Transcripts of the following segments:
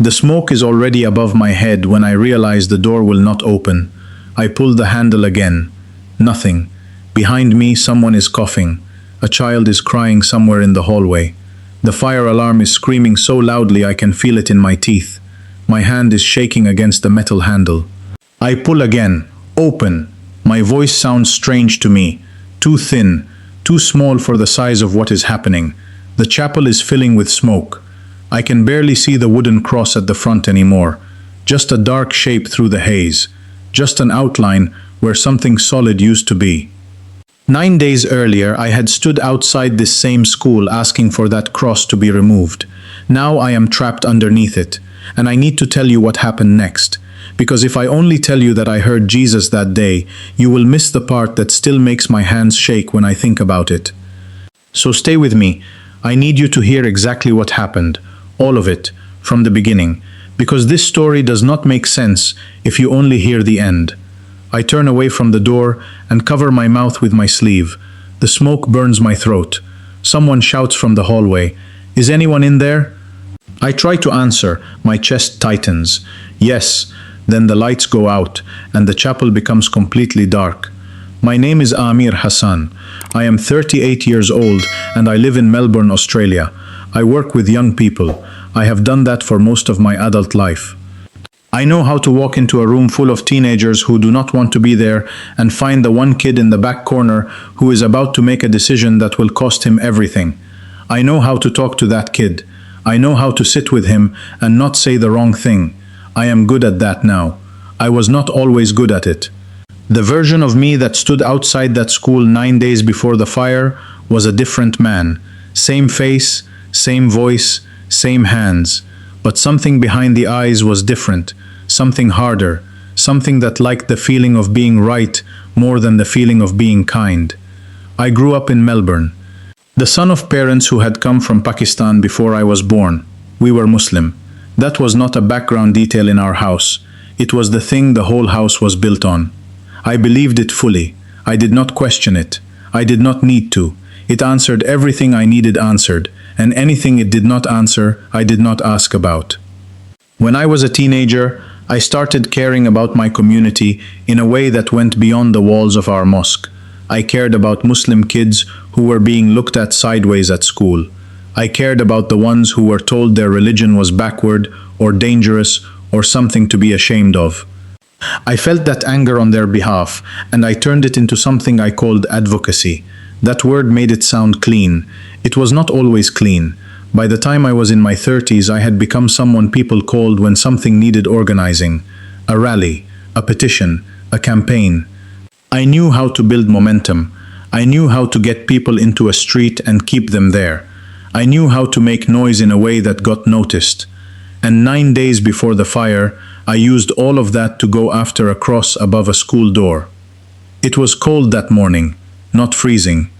The smoke is already above my head when I realize the door will not open. I pull the handle again. Nothing. Behind me, someone is coughing. A child is crying somewhere in the hallway. The fire alarm is screaming so loudly I can feel it in my teeth. My hand is shaking against the metal handle. I pull again. Open. My voice sounds strange to me. Too thin. Too small for the size of what is happening. The chapel is filling with smoke. I can barely see the wooden cross at the front anymore. Just a dark shape through the haze. Just an outline where something solid used to be. 9 days earlier, I had stood outside this same school asking for that cross to be removed. Now I am trapped underneath it, and I need to tell you what happened next. Because if I only tell you that I heard Jesus that day, you will miss the part that still makes my hands shake when I think about it. So stay with me. I need you to hear exactly what happened. All of it, from the beginning. Because this story does not make sense if you only hear the end. I turn away from the door and cover my mouth with my sleeve. The smoke burns my throat. Someone shouts from the hallway, "Is anyone in there?" I try to answer. My chest tightens. Yes. Then the lights go out and the chapel becomes completely dark. My name is Amir Hassan. I am 38 years old and I live in Melbourne, Australia. I work with young people. I have done that for most of my adult life. I know how to walk into a room full of teenagers who do not want to be there and find the one kid in the back corner who is about to make a decision that will cost him everything. I know how to talk to that kid. I know how to sit with him and not say the wrong thing. I am good at that now. I was not always good at it. The version of me that stood outside that school 9 days before the fire was a different man. Same face, same voice, same hands. But something behind the eyes was different, something harder, something that liked the feeling of being right more than the feeling of being kind. I grew up in Melbourne, the son of parents who had come from Pakistan before I was born. We were Muslim. That was not a background detail in our house. It was the thing the whole house was built on. I believed it fully. I did not question it. I did not need to. It answered everything I needed answered, and anything it did not answer, I did not ask about. When I was a teenager, I started caring about my community in a way that went beyond the walls of our mosque. I cared about Muslim kids who were being looked at sideways at school. I cared about the ones who were told their religion was backward or dangerous or something to be ashamed of. I felt that anger on their behalf, and I turned it into something I called advocacy. That word made it sound clean. It was not always clean. By the time I was in my 30s, I had become someone people called when something needed organizing. A rally, a petition, a campaign. I knew how to build momentum. I knew how to get people into a street and keep them there. I knew how to make noise in a way that got noticed. And 9 days before the fire, I used all of that to go after a cross above a school door. It was cold that morning, not freezing.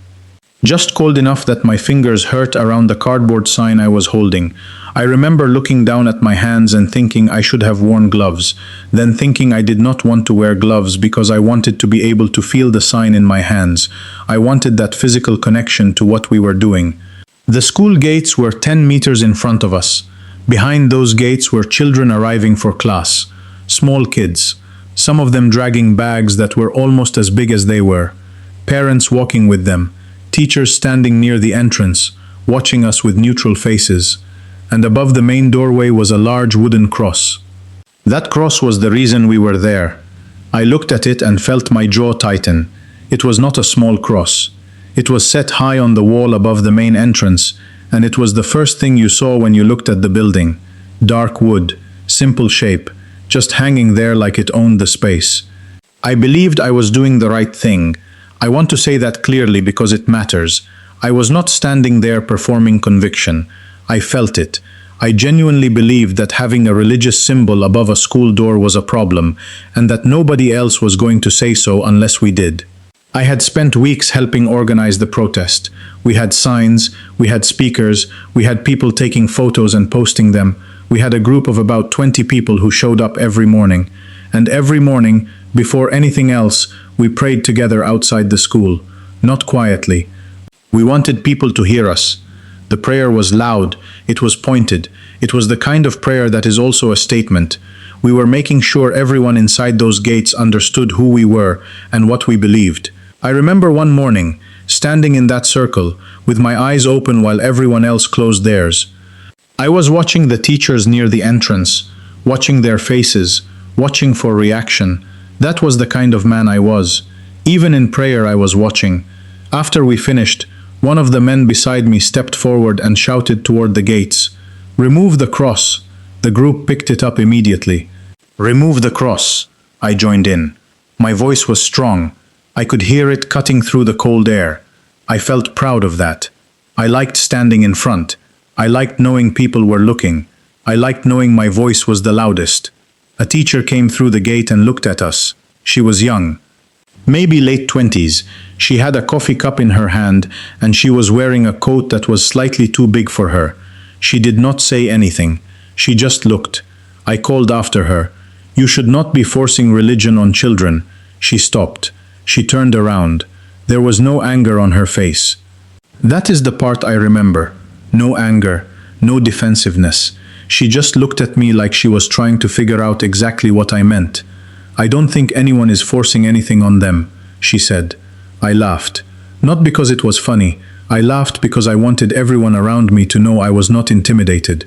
Just cold enough that my fingers hurt around the cardboard sign I was holding. I remember looking down at my hands and thinking I should have worn gloves, then thinking I did not want to wear gloves because I wanted to be able to feel the sign in my hands. I wanted that physical connection to what we were doing. The school gates were 10 meters in front of us. Behind those gates were children arriving for class. Small kids, some of them dragging bags that were almost as big as they were. Parents walking with them. Teachers standing near the entrance, watching us with neutral faces. And above the main doorway was a large wooden cross. That cross was the reason we were there. I looked at it and felt my jaw tighten. It was not a small cross. It was set high on the wall above the main entrance, and it was the first thing you saw when you looked at the building. Dark wood, simple shape, just hanging there like it owned the space. I believed I was doing the right thing. I want to say that clearly because it matters. I was not standing there performing conviction. I felt it. I genuinely believed that having a religious symbol above a school door was a problem, and that nobody else was going to say so unless we did. I had spent weeks helping organize the protest. We had signs, we had speakers, we had people taking photos and posting them. We had a group of about 20 people who showed up every morning. And every morning, before anything else, we prayed together outside the school, not quietly. We wanted people to hear us. The prayer was loud, it was pointed, It was the kind of prayer that is also a statement. We were making sure everyone inside those gates understood who we were and what we believed. I remember one morning, standing in that circle, with my eyes open while everyone else closed theirs. I was watching the teachers near the entrance, watching their faces, watching for reaction. That was the kind of man I was. Even in prayer I was watching. After we finished, one of the men beside me stepped forward and shouted toward the gates, "Remove the cross." The group picked it up immediately. "Remove the cross." I joined in. My voice was strong. I could hear it cutting through the cold air. I felt proud of that. I liked standing in front. I liked knowing people were looking. I liked knowing my voice was the loudest. A teacher came through the gate and looked at us. She was young, maybe late 20s. She had a coffee cup in her hand and she was wearing a coat that was slightly too big for her. She did not say anything. She just looked. I called after her, "You should not be forcing religion on children." She stopped. She turned around. There was no anger on her face. That is the part I remember. No anger, no defensiveness. She just looked at me like she was trying to figure out exactly what I meant. "I don't think anyone is forcing anything on them," she said. I laughed. Not because it was funny. I laughed because I wanted everyone around me to know I was not intimidated.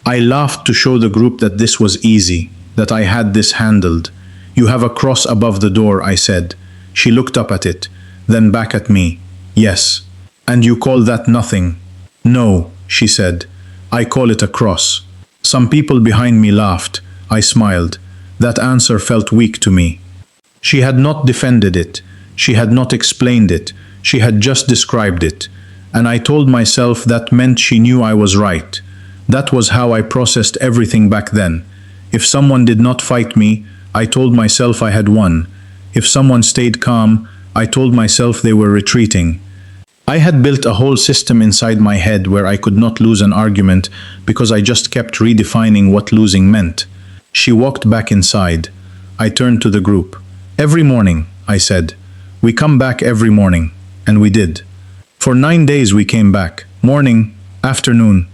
I laughed to show the group that this was easy, that I had this handled. "You have a cross above the door," I said. She looked up at it, then back at me. "Yes." "And you call that nothing?" "No," she said. "I call it a cross." Some people behind me laughed. I smiled. That answer felt weak to me. She had not defended it. She had not explained it. She had just described it. And I told myself that meant she knew I was right. That was how I processed everything back then. If someone did not fight me, I told myself I had won. If someone stayed calm, I told myself they were retreating. I had built a whole system inside my head where I could not lose an argument because I just kept redefining what losing meant. She walked back inside. I turned to the group. "Every morning," I said. "We come back every morning." And we did. For 9 days we came back. Morning, afternoon.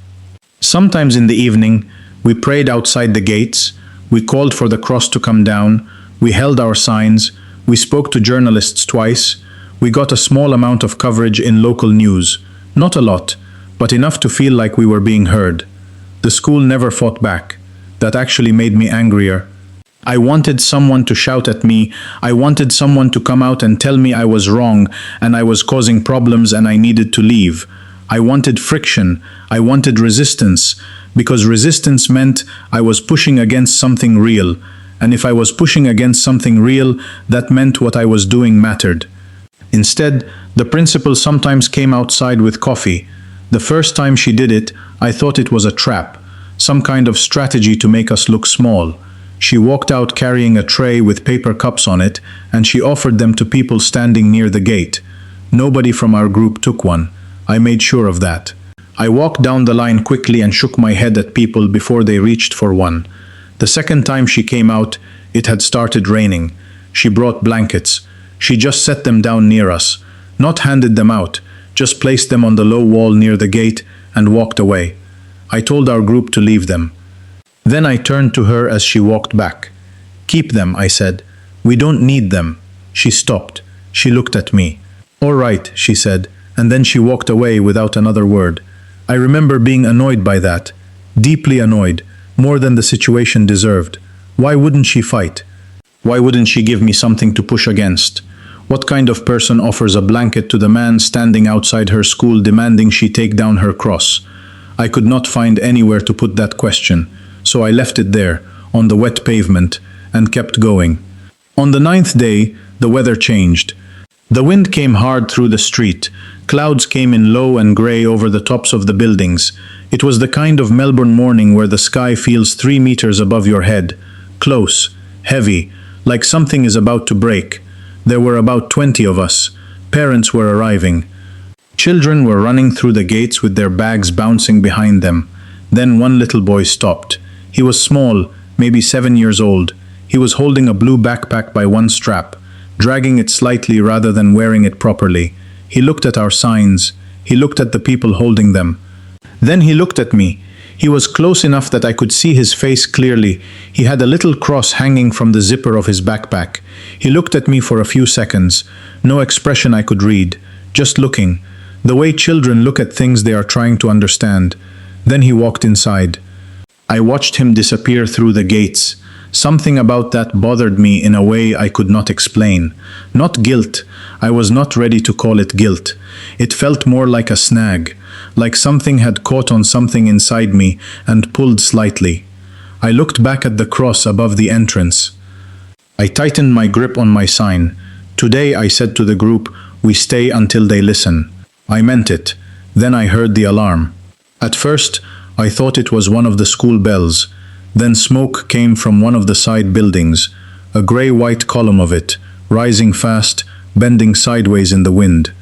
Sometimes in the evening, we prayed outside the gates. We called for the cross to come down. We held our signs. We spoke to journalists twice. We got a small amount of coverage in local news. Not a lot, but enough to feel like we were being heard. The school never fought back. That actually made me angrier. I wanted someone to shout at me. I wanted someone to come out and tell me I was wrong and I was causing problems and I needed to leave. I wanted friction. I wanted resistance, because resistance meant I was pushing against something real. And if I was pushing against something real, that meant what I was doing mattered. Instead, the principal sometimes came outside with coffee. The first time she did it, I thought it was a trap, some kind of strategy to make us look small. She walked out carrying a tray with paper cups on it, and she offered them to people standing near the gate. Nobody from our group took one. I made sure of that. I walked down the line quickly and shook my head at people before they reached for one. The second time she came out, it had started raining. She brought blankets. She just set them down near us, not handed them out, just placed them on the low wall near the gate and walked away. I told our group to leave them. Then I turned to her as she walked back. "Keep them," I said. "We don't need them." She stopped. She looked at me. "All right," she said, and then she walked away without another word. I remember being annoyed by that, deeply annoyed, more than the situation deserved. Why wouldn't she fight? Why wouldn't she give me something to push against? What kind of person offers a blanket to the man standing outside her school demanding she take down her cross? I could not find anywhere to put that question, so I left it there, on the wet pavement, and kept going. On the 9th day, the weather changed. The wind came hard through the street. Clouds came in low and grey over the tops of the buildings. It was the kind of Melbourne morning where the sky feels 3 meters above your head. Close, heavy, like something is about to break. There were about 20 of us. Parents were arriving. Children were running through the gates with their bags bouncing behind them. Then one little boy stopped. He was small, maybe 7 years old. He was holding a blue backpack by one strap, dragging it slightly rather than wearing it properly. He looked at our signs. He looked at the people holding them. Then he looked at me. He was close enough that I could see his face clearly. He had a little cross hanging from the zipper of his backpack. He looked at me for a few seconds. No expression I could read, just looking, the way children look at things they are trying to understand. Then he walked inside. I watched him disappear through the gates. Something about that bothered me in a way I could not explain. Not guilt. I was not ready to call it guilt. It felt more like a snag, like something had caught on something inside me and pulled slightly. I looked back at the cross above the entrance. I tightened my grip on my sign. Today, I said to the group, we stay until they listen. I meant it. Then I heard the alarm. At first, I thought it was one of the school bells. Then smoke came from one of the side buildings, a gray-white column of it, rising fast, bending sideways in the wind.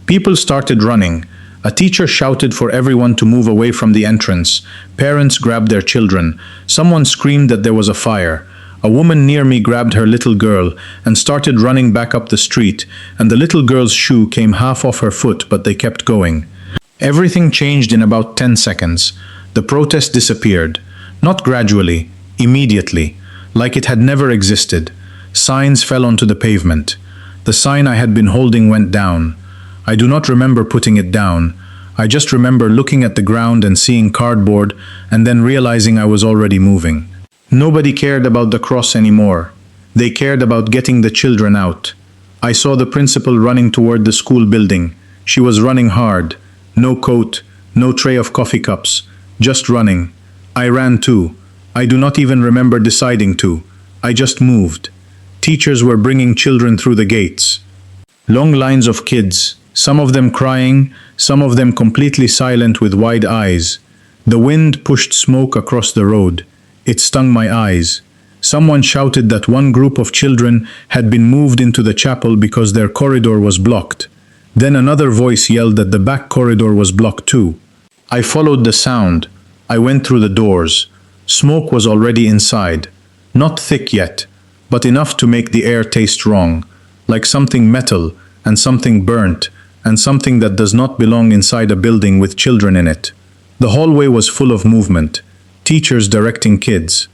People started running. A teacher shouted for everyone to move away from the entrance. Parents grabbed their children. Someone screamed that there was a fire. A woman near me grabbed her little girl and started running back up the street, and the little girl's shoe came half off her foot, but they kept going. Everything changed in about 10 seconds. The protest disappeared. Not gradually, immediately, like it had never existed. Signs fell onto the pavement. The sign I had been holding went down. I do not remember putting it down. I just remember looking at the ground and seeing cardboard and then realizing I was already moving. Nobody cared about the cross anymore. They cared about getting the children out. I saw the principal running toward the school building. She was running hard. No coat, no tray of coffee cups, just running. I ran too. I do not even remember deciding to. I just moved. Teachers were bringing children through the gates. Long lines of kids, some of them crying, some of them completely silent with wide eyes. The wind pushed smoke across the road. It stung my eyes. Someone shouted that one group of children had been moved into the chapel because their corridor was blocked. Then another voice yelled that the back corridor was blocked too. I followed the sound. I went through the doors. Smoke was already inside. Not thick yet, but enough to make the air taste wrong, like something metal and something burnt and something that does not belong inside a building with children in it. The hallway was full of movement, teachers directing kids.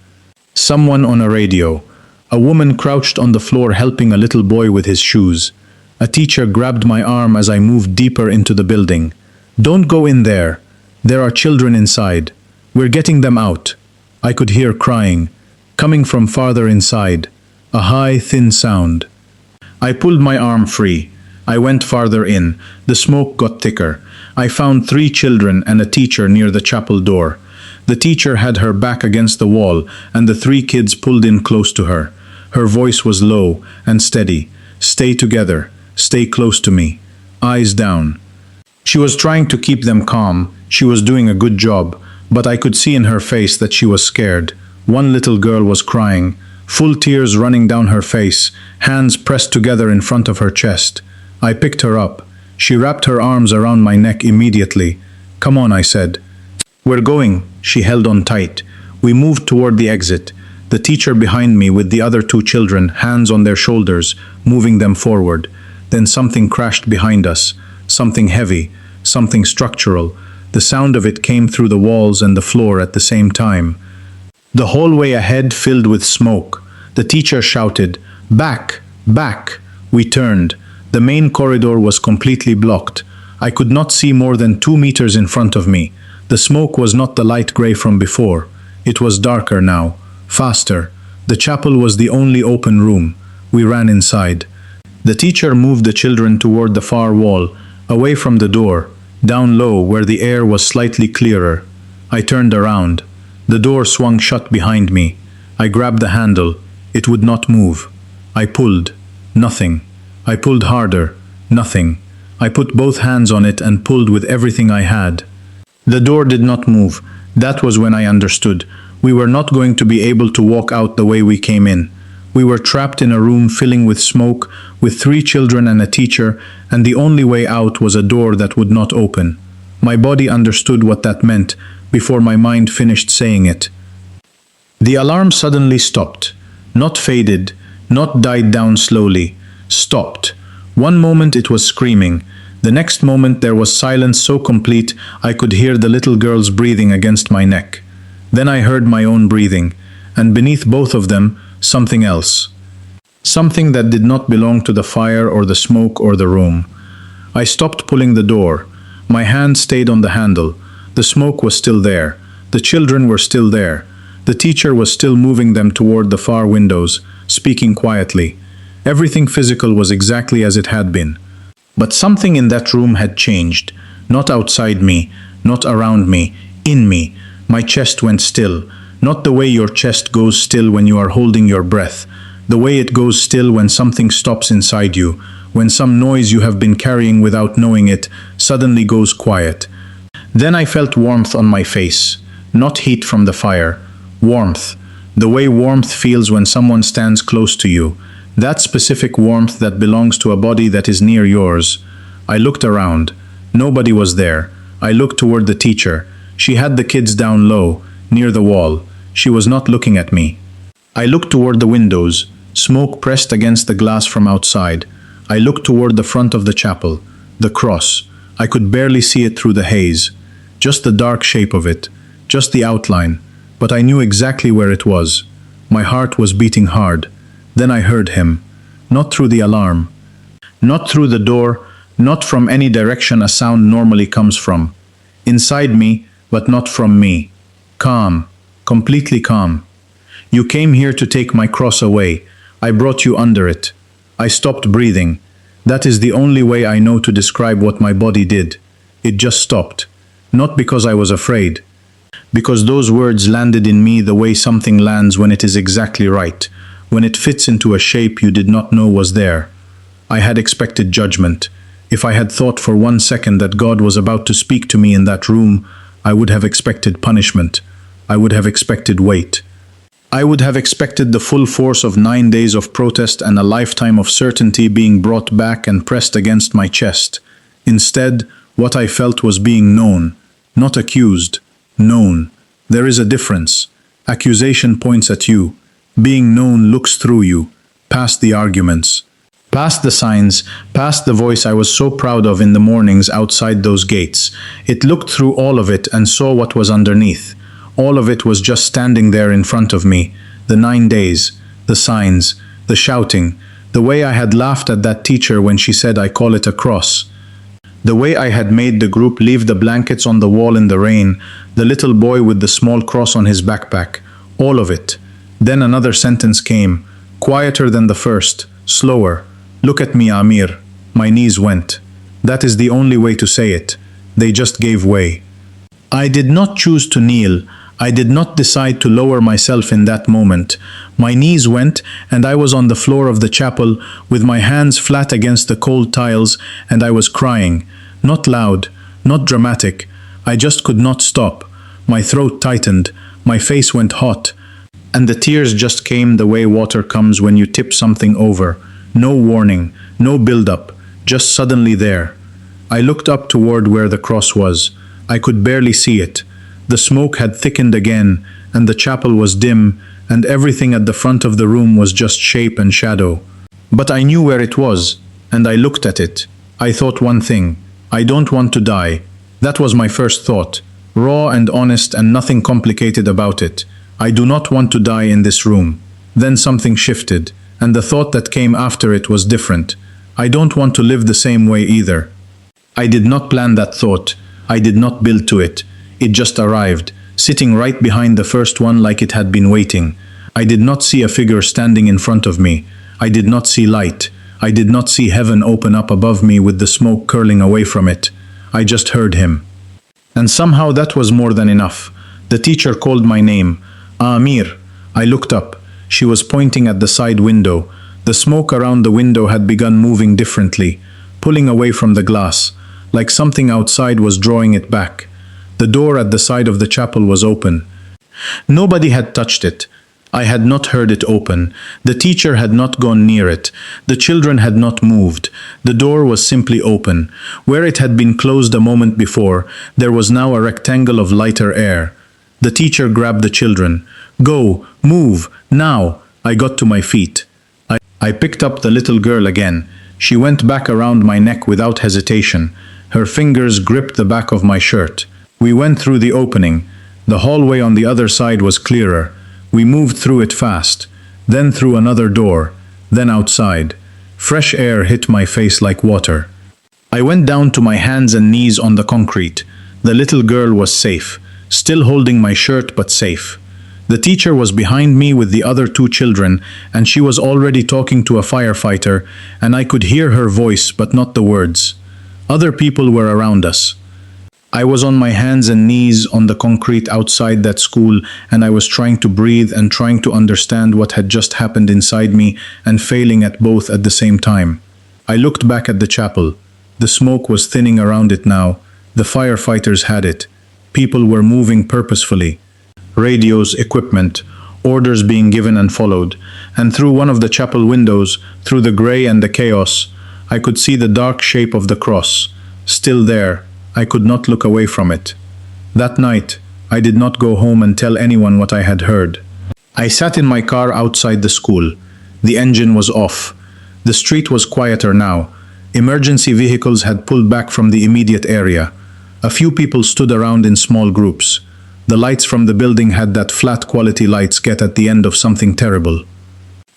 Someone on a radio. A woman crouched on the floor helping a little boy with his shoes. A teacher grabbed my arm as I moved deeper into the building. Don't go in there. There are children inside. We're getting them out. I could hear crying, coming from farther inside, a high, thin sound. I pulled my arm free. I went farther in. The smoke got thicker. I found 3 children and a teacher near the chapel door. The teacher had her back against the wall, and the 3 kids pulled in close to her. Her voice was low and steady. Stay together. Stay close to me. Eyes down. She was trying to keep them calm. She was doing a good job. But I could see in her face that she was scared. One little girl was crying, full tears running down her face, hands pressed together in front of her chest. I picked her up. She wrapped her arms around my neck immediately. Come on, I said. We're going. She held on tight. We moved toward the exit. The teacher behind me with the other 2 children, hands on their shoulders, moving them forward. Then something crashed behind us. Something heavy. Something structural. The sound of it came through the walls and the floor at the same time. The hallway ahead filled with smoke. The teacher shouted, "Back! Back!" We turned. The main corridor was completely blocked. I could not see more than 2 meters in front of me. The smoke was not the light gray from before. It was darker now, faster. The chapel was the only open room. We ran inside. The teacher moved the children toward the far wall, away from the door, down low where the air was slightly clearer. I turned around. The door swung shut behind me. I grabbed the handle. It would not move. I pulled. Nothing. I pulled harder. Nothing. I put both hands on it and pulled with everything I had. The door did not move. That was when I understood. We were not going to be able to walk out the way we came in. We were trapped in a room filling with smoke, with 3 children and a teacher, and the only way out was a door that would not open. My body understood what that meant before my mind finished saying it. The alarm suddenly stopped. Not faded, not died down slowly. Stopped. One moment it was screaming. The next moment there was silence so complete I could hear the little girl's breathing against my neck. Then I heard my own breathing, and beneath both of them, something else. Something that did not belong to the fire or the smoke or the room. I stopped pulling the door. My hand stayed on the handle. The smoke was still there. The children were still there. The teacher was still moving them toward the far windows, speaking quietly. Everything physical was exactly as it had been. But something in that room had changed. Not outside me, not around me, in me. My chest went still. Not the way your chest goes still when you are holding your breath. The way it goes still when something stops inside you, when some noise you have been carrying without knowing it suddenly goes quiet. Then I felt warmth on my face. Not heat from the fire. Warmth. The way warmth feels when someone stands close to you. That specific warmth that belongs to a body that is near yours. I looked around. Nobody was there. I looked toward the teacher. She had the kids down low, near the wall. She was not looking at me. I looked toward the windows. Smoke pressed against the glass from outside. I looked toward the front of the chapel. The cross. I could barely see it through the haze. Just the dark shape of it. Just the outline. But I knew exactly where it was. My heart was beating hard. Then I heard him. Not through the alarm. Not through the door. Not from any direction a sound normally comes from. Inside me, but not from me. Calm. Completely calm. You came here to take my cross away. I brought you under it. I stopped breathing. That is the only way I know to describe what my body did. It just stopped. Not because I was afraid. Because those words landed in me the way something lands when it is exactly right, when it fits into a shape you did not know was there. I had expected judgment. If I had thought for 1 second that God was about to speak to me in that room, I would have expected punishment. I would have expected weight. I would have expected the full force of 9 days of protest and a lifetime of certainty being brought back and pressed against my chest. Instead, what I felt was being known, not accused. Known. There is a difference. Accusation points at you. Being known looks through you, past the arguments, past the signs, past the voice I was so proud of in the mornings outside those gates. It looked through all of it and saw what was underneath. All of it was just standing there in front of me. The 9 days, the signs, the shouting, the way I had laughed at that teacher when she said I call it a cross. The way I had made the group leave the blankets on the wall in the rain, the little boy with the small cross on his backpack, all of it. Then another sentence came, quieter than the first, slower. Look at me, Amir. My knees went. That is the only way to say it. They just gave way. I did not choose to kneel. I did not decide to lower myself in that moment. My knees went, and I was on the floor of the chapel with my hands flat against the cold tiles, and I was crying. Not loud, not dramatic. I just could not stop. My throat tightened. My face went hot. And the tears just came the way water comes when you tip something over. No warning, no build-up, just suddenly there. I looked up toward where the cross was. I could barely see it. The smoke had thickened again, and the chapel was dim, and everything at the front of the room was just shape and shadow. But I knew where it was, and I looked at it. I thought one thing. I don't want to die. That was my first thought. Raw and honest and nothing complicated about it. I do not want to die in this room. Then something shifted, and the thought that came after it was different. I don't want to live the same way either. I did not plan that thought. I did not build to it. It just arrived, sitting right behind the first one like it had been waiting. I did not see a figure standing in front of me. I did not see light. I did not see heaven open up above me with the smoke curling away from it. I just heard him. And somehow that was more than enough. The teacher called my name. Amir. I looked up. She was pointing at the side window. The smoke around the window had begun moving differently, pulling away from the glass, like something outside was drawing it back. The door at the side of the chapel was open. Nobody had touched it. I had not heard it open. The teacher had not gone near it. The children had not moved. The door was simply open. Where it had been closed a moment before, there was now a rectangle of lighter air. The teacher grabbed the children. Go, move, now. I got to my feet. I picked up the little girl again. She went back around my neck without hesitation. Her fingers gripped the back of my shirt. We went through the opening. The hallway on the other side was clearer. We moved through it fast, then through another door, then outside. Fresh air hit my face like water. I went down to my hands and knees on the concrete. The little girl was safe, still holding my shirt but safe. The teacher was behind me with the other two children, and she was already talking to a firefighter, and I could hear her voice but not the words. Other people were around us. I was on my hands and knees on the concrete outside that school, and I was trying to breathe and trying to understand what had just happened inside me and failing at both at the same time. I looked back at the chapel. The smoke was thinning around it now. The firefighters had it. People were moving purposefully. Radios, equipment, orders being given and followed, and through one of the chapel windows, through the grey and the chaos, I could see the dark shape of the cross. Still there, I could not look away from it. That night, I did not go home and tell anyone what I had heard. I sat in my car outside the school. The engine was off. The street was quieter now. Emergency vehicles had pulled back from the immediate area. A few people stood around in small groups. The lights from the building had that flat quality lights get at the end of something terrible.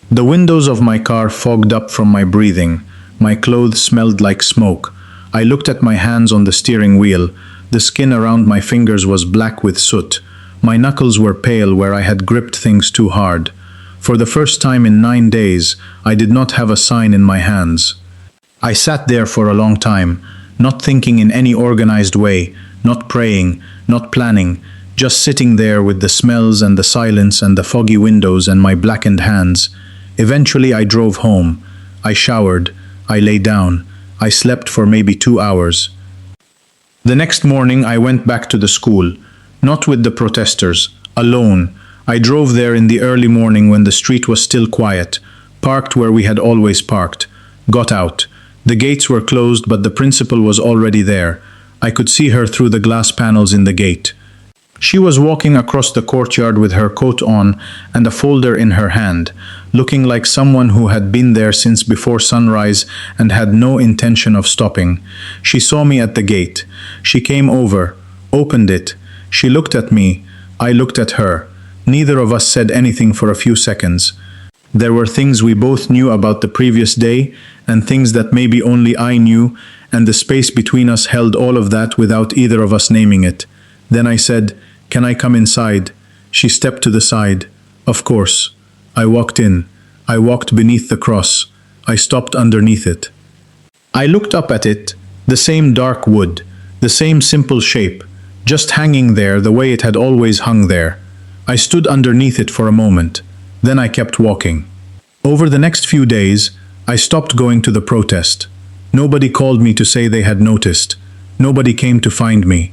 The windows of my car fogged up from my breathing. My clothes smelled like smoke. I looked at my hands on the steering wheel. The skin around my fingers was black with soot. My knuckles were pale where I had gripped things too hard. For the first time in 9 days, I did not have a sign in my hands. I sat there for a long time, not thinking in any organized way, not praying, not planning, just sitting there with the smells and the silence and the foggy windows and my blackened hands. Eventually I drove home. I showered. I lay down. I slept for maybe 2 hours. The next morning I went back to the school, not with the protesters, alone. I drove there in the early morning when the street was still quiet, parked where we had always parked, got out. The gates were closed, but the principal was already there. I could see her through the glass panels in the gate. She was walking across the courtyard with her coat on and a folder in her hand, looking like someone who had been there since before sunrise and had no intention of stopping. She saw me at the gate. She came over, opened it. She looked at me. I looked at her. Neither of us said anything for a few seconds. There were things we both knew about the previous day and things that maybe only I knew, and the space between us held all of that without either of us naming it. Then I said, "Can I come inside?" She stepped to the side. Of course. I walked in. I walked beneath the cross. I stopped underneath it. I looked up at it, the same dark wood, the same simple shape, just hanging there the way it had always hung there. I stood underneath it for a moment. Then I kept walking. Over the next few days, I stopped going to the protest. Nobody called me to say they had noticed. Nobody came to find me.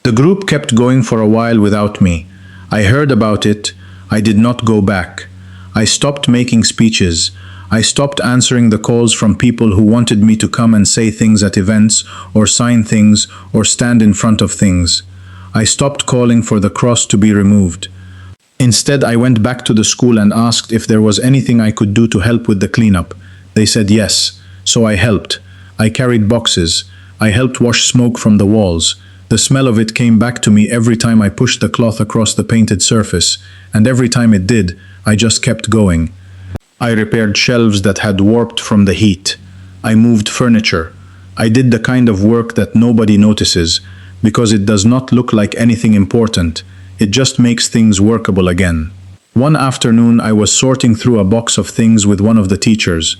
The group kept going for a while without me. I heard about it. I did not go back. I stopped making speeches. I stopped answering the calls from people who wanted me to come and say things at events, or sign things, or stand in front of things. I stopped calling for the cross to be removed. Instead, I went back to the school and asked if there was anything I could do to help with the cleanup. They said yes, so I helped. I carried boxes. I helped wash smoke from the walls. The smell of it came back to me every time I pushed the cloth across the painted surface, and every time it did, I just kept going. I repaired shelves that had warped from the heat. I moved furniture. I did the kind of work that nobody notices, because it does not look like anything important. It just makes things workable again. One afternoon, I was sorting through a box of things with one of the teachers.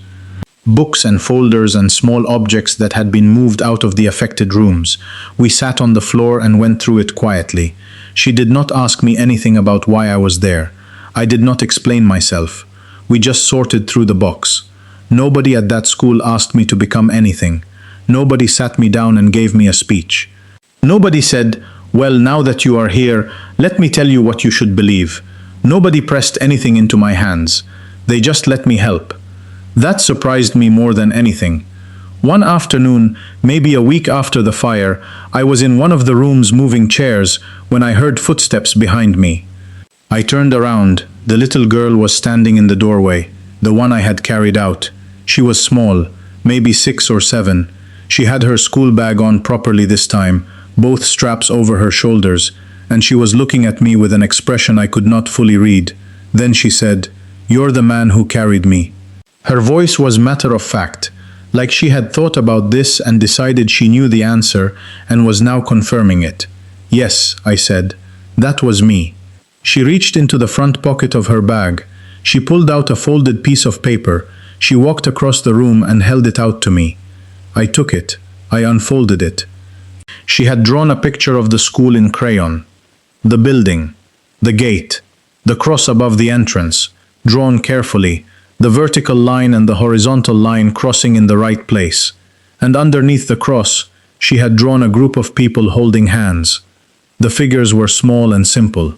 Books and folders and small objects that had been moved out of the affected rooms. We sat on the floor and went through it quietly. She did not ask me anything about why I was there. I did not explain myself. We just sorted through the box. Nobody at that school asked me to become anything. Nobody sat me down and gave me a speech. Nobody said, "Well, now that you are here, let me tell you what you should believe." Nobody pressed anything into my hands. They just let me help. That surprised me more than anything. One afternoon, maybe a week after the fire, I was in one of the rooms moving chairs when I heard footsteps behind me. I turned around. The little girl was standing in the doorway, the one I had carried out. She was small, maybe 6 or 7. She had her school bag on properly this time, both straps over her shoulders, and she was looking at me with an expression I could not fully read. Then she said, "You're the man who carried me." Her voice was matter of fact, like she had thought about this and decided she knew the answer and was now confirming it. "Yes," I said, "that was me." She reached into the front pocket of her bag. She pulled out a folded piece of paper. She walked across the room and held it out to me. I took it. I unfolded it. She had drawn a picture of the school in crayon. The building, the gate, the cross above the entrance, drawn carefully, the vertical line and the horizontal line crossing in the right place. And underneath the cross, she had drawn a group of people holding hands. The figures were small and simple.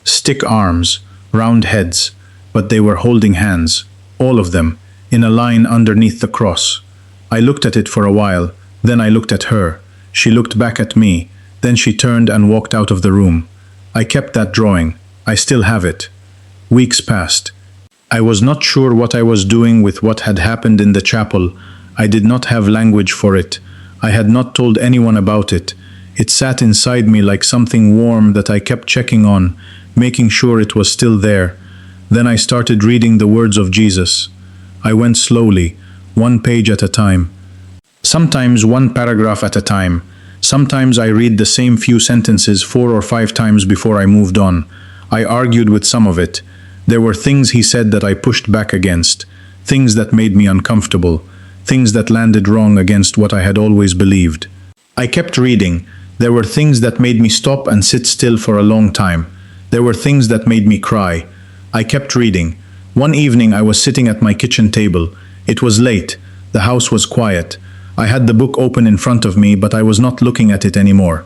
Stick arms, round heads, but they were holding hands, all of them, in a line underneath the cross. I looked at it for a while, then I looked at her. She looked back at me, then she turned and walked out of the room. I kept that drawing. I still have it. Weeks passed. I was not sure what I was doing with what had happened in the chapel. I did not have language for it. I had not told anyone about it. It sat inside me like something warm that I kept checking on, making sure it was still there. Then I started reading the words of Jesus. I went slowly, one page at a time. Sometimes one paragraph at a time. Sometimes I read the same few sentences 4 or 5 times before I moved on. I argued with some of it. There were things he said that I pushed back against, things that made me uncomfortable, things that landed wrong against what I had always believed. I kept reading. There were things that made me stop and sit still for a long time. There were things that made me cry. I kept reading. One evening I was sitting at my kitchen table. It was late. The house was quiet. I had the book open in front of me, but I was not looking at it anymore.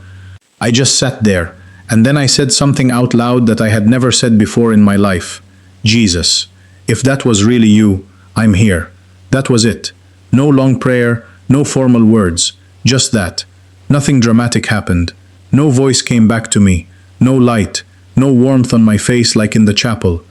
I just sat there, and then I said something out loud that I had never said before in my life. "Jesus, if that was really you, I'm here." That was it. No long prayer, no formal words, just that. Nothing dramatic happened. No voice came back to me. No light, no warmth on my face like in the chapel.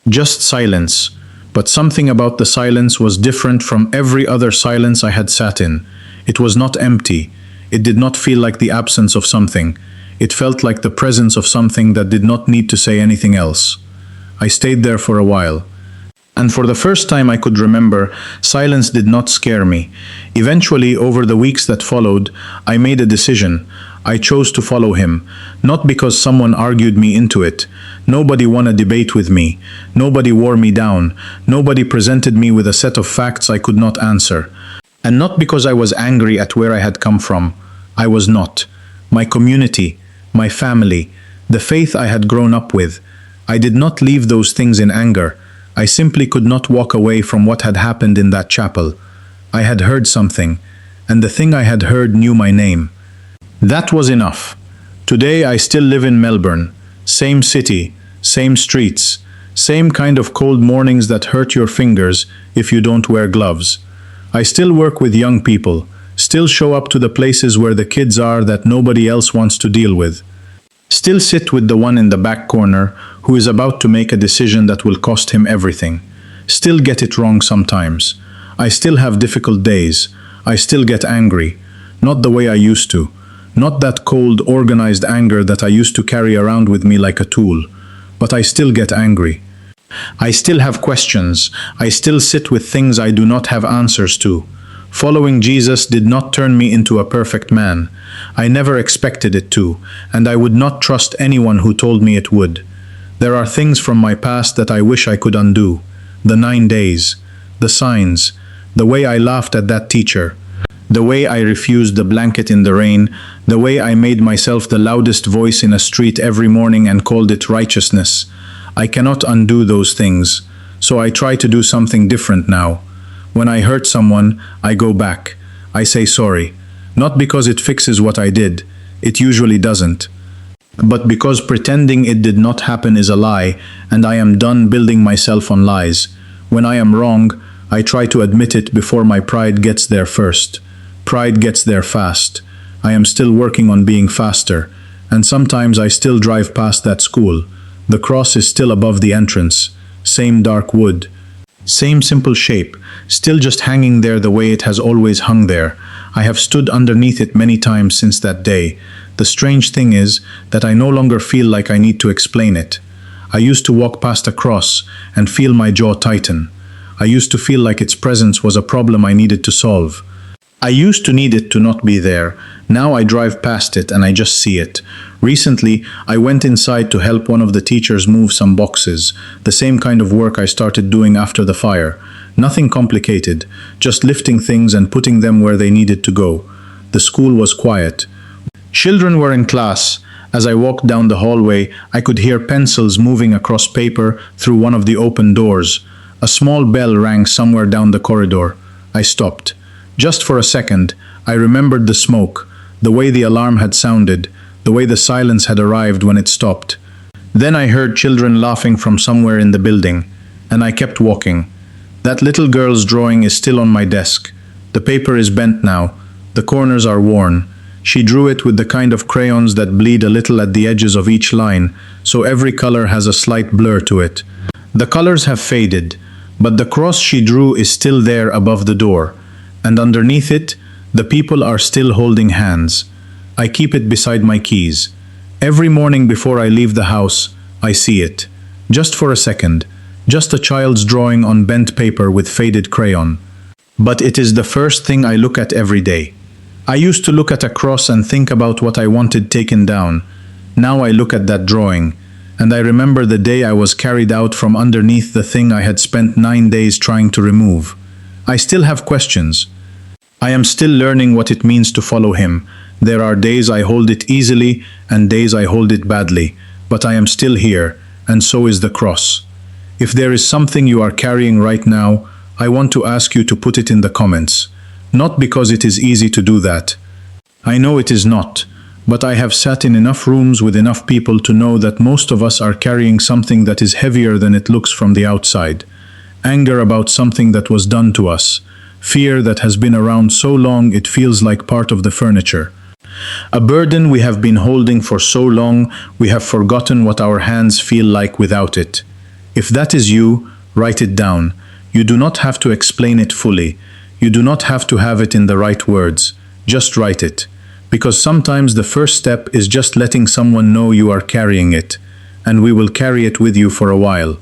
Just silence. But something about the silence was different from every other silence I had sat in. It was not empty. It did not feel like the absence of something. It felt like the presence of something that did not need to say anything else. I stayed there for a while. And for the first time I could remember, silence did not scare me. Eventually, over the weeks that followed, I made a decision. I chose to follow him, not because someone argued me into it. Nobody won a debate with me. Nobody wore me down. Nobody presented me with a set of facts I could not answer. And not because I was angry at where I had come from. I was not. My community, my family, the faith I had grown up with. I did not leave those things in anger. I simply could not walk away from what had happened in that chapel. I had heard something, and the thing I had heard knew my name. That was enough. Today I still live in Melbourne. Same city, same streets, same kind of cold mornings that hurt your fingers if you don't wear gloves. I still work with young people, still show up to the places where the kids are that nobody else wants to deal with. Still sit with the one in the back corner who is about to make a decision that will cost him everything. Still get it wrong sometimes. I still have difficult days. I still get angry. Not the way I used to. Not that cold, organized anger that I used to carry around with me like a tool. But I still get angry. I still have questions. I still sit with things I do not have answers to. Following Jesus did not turn me into a perfect man. I never expected it to, and I would not trust anyone who told me it would. There are things from my past that I wish I could undo. The 9 days, the signs, the way I laughed at that teacher, the way I refused the blanket in the rain, the way I made myself the loudest voice in a street every morning and called it righteousness. I cannot undo those things, so I try to do something different now. When I hurt someone, I go back. I say sorry. Not because it fixes what I did. It usually doesn't. But because pretending it did not happen is a lie, and I am done building myself on lies. When I am wrong, I try to admit it before my pride gets there first. Pride gets there fast. I am still working on being faster, and sometimes I still drive past that school. The cross is still above the entrance. Same dark wood. Same simple shape, still just hanging there the way it has always hung there. I have stood underneath it many times since that day. The strange thing is that I no longer feel like I need to explain it. I used to walk past a cross and feel my jaw tighten. I used to feel like its presence was a problem I needed to solve. I used to need it to not be there. Now I drive past it and I just see it. Recently, I went inside to help one of the teachers move some boxes, the same kind of work I started doing after the fire. Nothing complicated, just lifting things and putting them where they needed to go. The school was quiet. Children were in class. As I walked down the hallway, I could hear pencils moving across paper through one of the open doors. A small bell rang somewhere down the corridor. I stopped. Just for a second, I remembered the smoke, the way the alarm had sounded, the way the silence had arrived when it stopped. Then I heard children laughing from somewhere in the building, and I kept walking. That little girl's drawing is still on my desk. The paper is bent now. The corners are worn. She drew it with the kind of crayons that bleed a little at the edges of each line, so every color has a slight blur to it. The colors have faded, but the cross she drew is still there above the door, and underneath it, the people are still holding hands. I keep it beside my keys. Every morning before I leave the house, I see it. Just for a second. Just a child's drawing on bent paper with faded crayon. But it is the first thing I look at every day. I used to look at a cross and think about what I wanted taken down. Now I look at that drawing, and I remember the day I was carried out from underneath the thing I had spent 9 days trying to remove. I still have questions. I am still learning what it means to follow him. There are days I hold it easily and days I hold it badly, but I am still here, and so is the cross. If there is something you are carrying right now, I want to ask you to put it in the comments. Not because it is easy to do that. I know it is not, but I have sat in enough rooms with enough people to know that most of us are carrying something that is heavier than it looks from the outside. Anger about something that was done to us. Fear that has been around so long it feels like part of the furniture. A burden we have been holding for so long we have forgotten what our hands feel like without it. If that is you, write it down. You do not have to explain it fully. You do not have to have it in the right words. Just write it. Because sometimes the first step is just letting someone know you are carrying it, and we will carry it with you for a while.